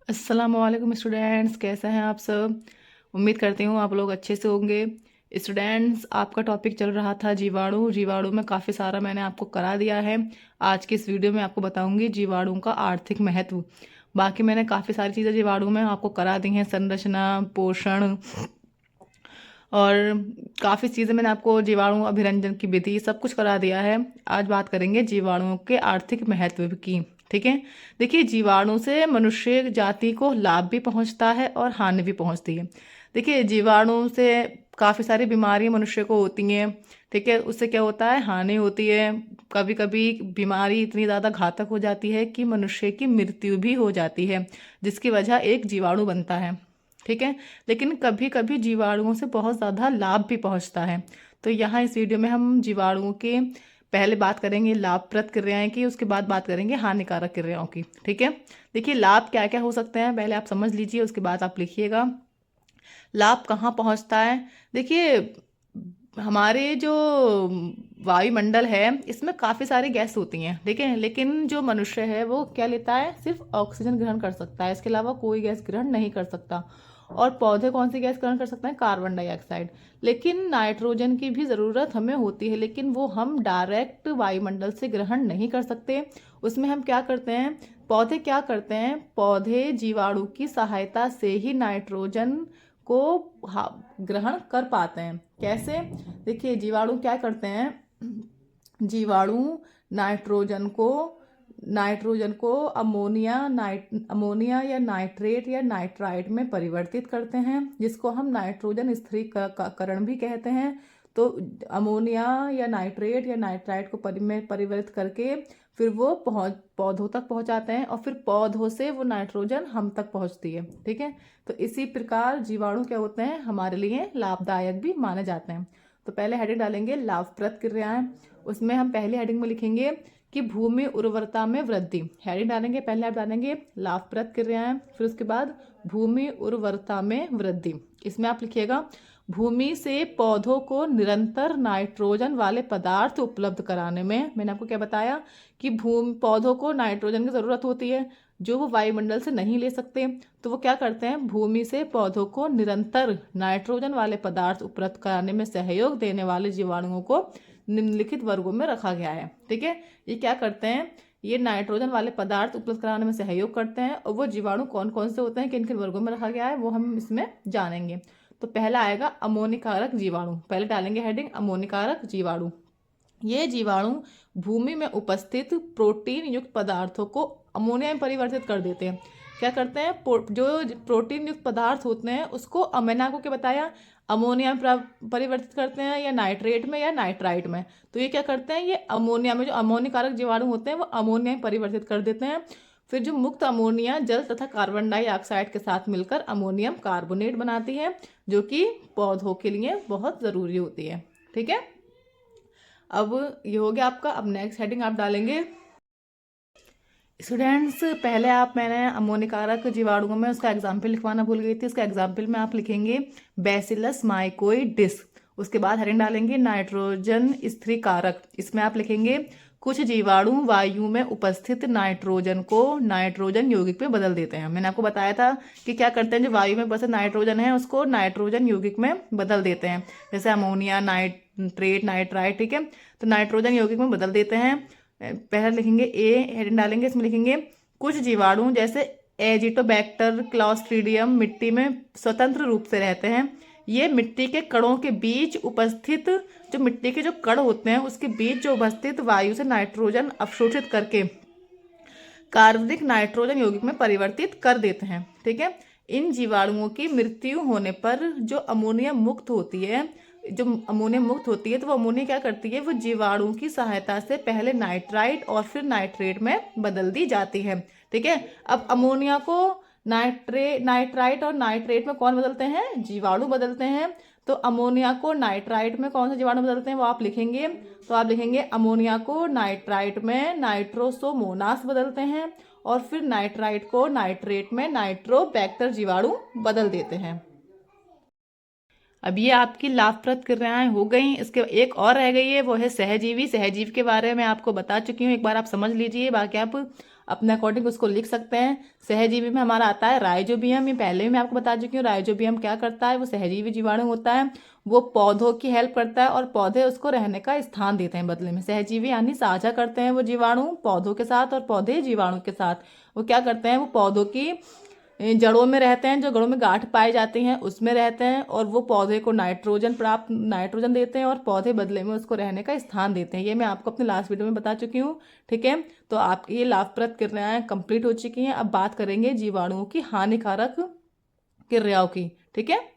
अस्सलामुअलैकुम स्टूडेंट्स, कैसे हैं आप सब। उम्मीद करती हूँ आप लोग अच्छे से होंगे। स्टूडेंट्स, आपका टॉपिक चल रहा था जीवाणु। जीवाणु में काफ़ी सारा मैंने आपको करा दिया है। आज की इस वीडियो में आपको बताऊंगी जीवाणु का आर्थिक महत्व। बाकी मैंने काफ़ी सारी चीज़ें जीवाणु में आपको करा दी हैं, संरचना, पोषण और काफ़ी चीज़ें मैंने आपको जीवाणु अभिरंजन की विधि सब कुछ करा दिया है। आज बात करेंगे जीवाणुओं के आर्थिक महत्व की। ठीक है। देखिए, जीवाणु से मनुष्य जाति को लाभ भी पहुंचता है और हानि भी पहुंचती है। देखिए, जीवाणु से काफ़ी सारी बीमारियां मनुष्य को होती हैं। ठीक है, उससे क्या होता है, हानि होती है। कभी कभी बीमारी इतनी ज़्यादा घातक हो जाती है कि मनुष्य की मृत्यु भी हो जाती है, जिसकी वजह एक जीवाणु बनता है। ठीक है। लेकिन कभी कभी जीवाणुओं से बहुत ज़्यादा लाभ भी पहुंचता है। तो यहाँ इस वीडियो में हम जीवाणुओं के पहले बात करेंगे लाभप्रद क्रियाएं की, उसके बाद बात करेंगे हानिकारक क्रियाओं की। ठीक है। देखिए, लाभ क्या क्या हो सकते हैं पहले आप समझ लीजिए, उसके बाद आप लिखिएगा लाभ कहाँ पहुंचता है। देखिए, हमारे जो वायुमंडल है इसमें काफ़ी सारी गैस होती हैं, ठीक है। लेकिन जो मनुष्य है वो क्या लेता है, सिर्फ ऑक्सीजन ग्रहण कर सकता है, इसके अलावा कोई गैस ग्रहण नहीं कर सकता। और पौधे कौन सी गैस ग्रहण कर सकते हैं, कार्बन डाइऑक्साइड। लेकिन नाइट्रोजन की भी ज़रूरत हमें होती है, लेकिन वो हम डायरेक्ट वायुमंडल से ग्रहण नहीं कर सकते। उसमें हम क्या करते हैं, पौधे क्या करते हैं, पौधे जीवाणु की सहायता से ही नाइट्रोजन को ग्रहण कर पाते हैं। कैसे, देखिए जीवाणु क्या करते हैं, जीवाणु नाइट्रोजन को नाइट्रोजन को अमोनिया या नाइट्रेट या नाइट्राइट में परिवर्तित करते हैं, जिसको हम नाइट्रोजन स्थिरीकरण भी कहते हैं। तो अमोनिया या नाइट्रेट या नाइट्राइट को में परिवर्तित करके फिर वो पौधों तक पहुंचाते हैं और फिर पौधों से वो नाइट्रोजन हम तक पहुंचती है। ठीक है। तो इसी प्रकार जीवाणु क्या होते हैं, हमारे लिए लाभदायक भी माने जाते हैं। तो पहले हेडिंग डालेंगे लाभप्रद क्रियाएं। उसमें हम पहले हेडिंग में लिखेंगे कि भूमि उर्वरता में वृद्धि। हेडिंग डालेंगे, पहले आप डालेंगे लाभप्रद क्रियाएं, फिर उसके बाद भूमि उर्वरता में वृद्धि। इसमें आप लिखिएगा भूमि से पौधों को निरंतर नाइट्रोजन वाले पदार्थ उपलब्ध कराने में। मैंने आपको क्या बताया कि भूमि पौधों को नाइट्रोजन की ज़रूरत होती है जो वो वायुमंडल से नहीं ले सकते। तो वो क्या करते हैं, भूमि से पौधों को निरंतर नाइट्रोजन वाले पदार्थ उपलब्ध कराने में सहयोग देने वाले जीवाणुओं को निम्नलिखित वर्गों में रखा गया है। ठीक है। ये क्या करते हैं, ये नाइट्रोजन वाले पदार्थ उपलब्ध कराने में सहयोग करते हैं। और वो जीवाणु कौन कौन से होते हैं, किन किन वर्गों में रखा गया है, वो हम इसमें जानेंगे। तो पहला आएगा अमोनिकारक जीवाणु। पहले डालेंगे हेडिंग अमोनिकारक जीवाणु। ये जीवाणु भूमि में उपस्थित प्रोटीन युक्त पदार्थों को अमोनिया में परिवर्तित कर देते हैं। क्या करते हैं, जो प्रोटीन युक्त पदार्थ होते हैं उसको मैंने आपको क्या बताया, अमोनिया में परिवर्तित करते हैं, या नाइट्रेट में या नाइट्राइट में। तो ये क्या करते हैं, ये अमोनिया में जो अमोनिकारक जीवाणु होते हैं वो अमोनिया में परिवर्तित कर देते हैं। फिर जो मुक्त अमोनिया जल तथा कार्बन डाइऑक्साइड के साथ मिलकर अमोनियम कार्बोनेट बनाती है, जो कि पौधों के लिए बहुत ज़रूरी होती है। ठीक है। अब ये हो गया आपका। अब नेक्स्ट हेडिंग आप डालेंगे स्टूडेंट्स, पहले मैंने अमोनिकारक जीवाणुओं में उसका एग्जाम्पल लिखवाना भूल गई थी। उसका एग्जाम्पल में आप लिखेंगे बैसिलस माइकोइडिस। उसके बाद हेडिंग डालेंगे नाइट्रोजन स्थिरीकारक। इसमें आप लिखेंगे कुछ जीवाणु वायु में उपस्थित नाइट्रोजन को नाइट्रोजन यौगिक में बदल देते हैं। मैंने आपको बताया था कि क्या करते हैं, जो वायु में उपस्थित नाइट्रोजन है उसको नाइट्रोजन यौगिक में बदल देते हैं, जैसे अमोनिया, नाइट्रेट, नाइट्राइट। ठीक है। तो नाइट्रोजन यौगिक में बदल देते हैं। पहले लिखेंगे ए, हेडिंग डालेंगे, इसमें लिखेंगे कुछ जीवाणु जैसे एजिटोबैक्टर, क्लॉस्ट्रीडियम मिट्टी में स्वतंत्र रूप से रहते हैं। ये मिट्टी के कणों के बीच उपस्थित, जो मिट्टी के जो कण होते हैं उसके बीच जो उपस्थित वायु से नाइट्रोजन अवशोषित करके कार्बनिक नाइट्रोजन यौगिक में परिवर्तित कर देते हैं। ठीक है। इन जीवाणुओं की मृत्यु होने पर जो अमोनिया मुक्त होती है, तो वो अमोनिया क्या करती है, वो जीवाणु की सहायता से पहले नाइट्राइट और फिर नाइट्रेट में बदल दी जाती है। ठीक है। अब अमोनिया को नाइट्राइट और नाइट्रेट में कौन बदलते हैं, जीवाणु बदलते हैं। तो अमोनिया को नाइट्राइट में कौन से जीवाणु बदलते हैं वो आप लिखेंगे। तो आप लिखेंगे अमोनिया को नाइट्राइट में नाइट्रोसोमोनास बदलते हैं, और फिर नाइट्राइट को नाइट्रेट में नाइट्रोबैक्टर जीवाणु बदल देते हैं। अब ये आपकी लाभप्रद क्रियाएं हो गई। इसके एक और रह गई है, वो है सहजीवी। सहजीव के बारे में आपको बता चुकी हूँ, एक बार आप समझ लीजिए, बाकी आप अपने अकॉर्डिंग उसको लिख सकते हैं। सहजीवी में हमारा आता है राइजोबियम। ये पहले भी मैं आपको बता चुकी हूँ। राइजोबियम क्या करता है, वो सहजीवी जीवाणु होता है, वो पौधों की हेल्प करता है और पौधे उसको रहने का स्थान देते हैं बदले में। सहजीवी यानी साझा करते हैं वो जीवाणु पौधों के साथ और पौधे जीवाणु के साथ। वो क्या करते हैं, वो पौधों की जड़ों में रहते हैं, जो जड़ों में गांठ पाई जाती हैं उसमें रहते हैं, और वो पौधे को नाइट्रोजन देते हैं और पौधे बदले में उसको रहने का स्थान देते हैं। ये मैं आपको अपने लास्ट वीडियो में बता चुकी हूँ। ठीक है, तो आपकी ये लाभप्रद क्रियाएं कंप्लीट हो चुकी हैं। अब बात करेंगे जीवाणुओं की हानिकारक क्रियाओं की। ठीक है।